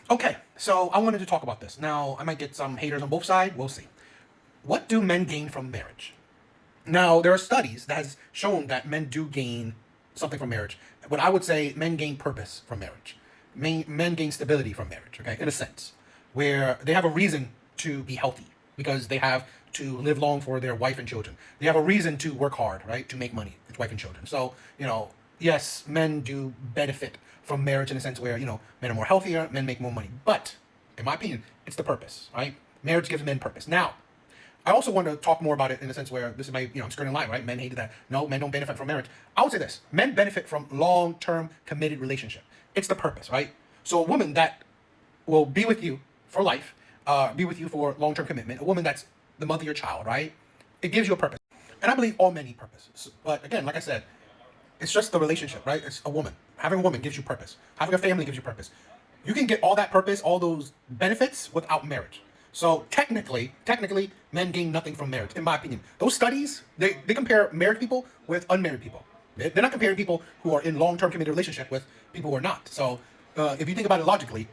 Okay, so I wanted to talk about this. Now, I might get some haters on both sides. We'll see. What do men gain from marriage? Now, there are studies that has shown that men do gain something from marriage. What I would say, men gain purpose from marriage. Men gain stability from marriage, okay, in a sense, where they have a reason to be healthy because they have to live long for their wife and children. They have a reason to work hard, right, to make money, with wife and children. So, yes, men do benefit from marriage in a sense where, men are more healthier, men make more money. But, in my opinion, it's the purpose, right? Marriage gives men purpose. Now, I also want to talk more about it in a sense where this is my, skirting line, right? Men hated that. No, men don't benefit from marriage. I would say this. Men benefit from long-term committed relationship. It's the purpose, right? So a woman that will be with you for life, be with you for long-term commitment, a woman that's the mother of your child, right? It gives you a purpose. And I believe all men need purpose. But again, like I said, it's just the relationship, right? It's a woman. Having a woman gives you purpose. Having a family gives you purpose. You can get all that purpose, all those benefits without marriage. So technically, men gain nothing from marriage, in my opinion. Those studies, they compare married people with unmarried people. They're not comparing people who are in long-term committed relationship with people who are not. So if you think about it logically,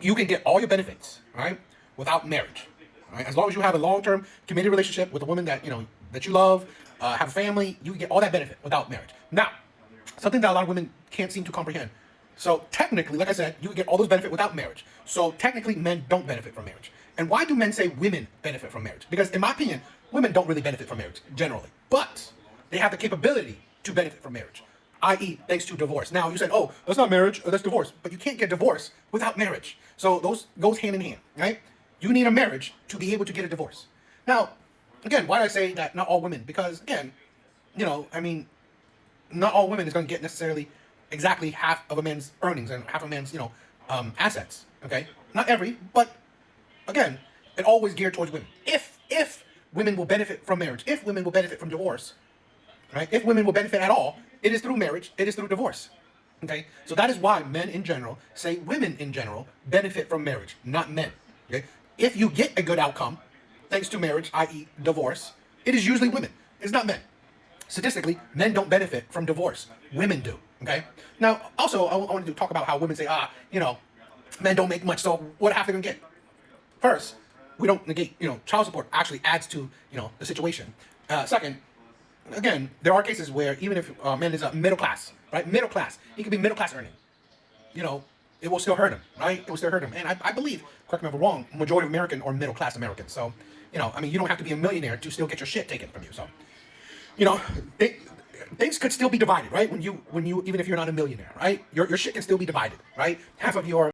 you can get all your benefits, right, without marriage. Right? As long as you have a long-term committed relationship with a woman that that you love, have a family, you can get all that benefit without marriage. Now, something that a lot of women can't seem to comprehend. So technically, like I said, you can get all those benefits without marriage. So technically, men don't benefit from marriage. And why do men say women benefit from marriage? Because in my opinion, women don't really benefit from marriage generally, but they have the capability to benefit from marriage, i.e., thanks to divorce. Now you said, "Oh, that's not marriage, that's divorce," but you can't get divorce without marriage. So those goes hand in hand, right? You need a marriage to be able to get a divorce. Now, again, why do I say that not all women? Because again, I mean, not all women is going to get necessarily exactly half of a man's earnings and half of a man's assets. Okay, not every, but again, it always geared towards women. If women will benefit from marriage, if women will benefit from divorce, right? If women will benefit at all, it is through marriage, it is through divorce. Okay? So that is why men in general say women in general benefit from marriage, not men. Okay? If you get a good outcome thanks to marriage, i.e., divorce, it is usually women. It's not men. Statistically, men don't benefit from divorce. Women do. Okay? Now, also, I wanted to talk about how women say, men don't make much, so what half they gonna get? First, we don't negate, child support actually adds to, the situation. Second, again, there are cases where even if a man is a middle class, right? Middle class, he could be middle class earning. It will still hurt him, right? It will still hurt him. And I believe, correct me if I'm wrong, majority of American or middle class Americans. So, you don't have to be a millionaire to still get your shit taken from you. So, you know, they, things could still be divided, right? When you even if you're not a millionaire, right? Your shit can still be divided, right? Half of your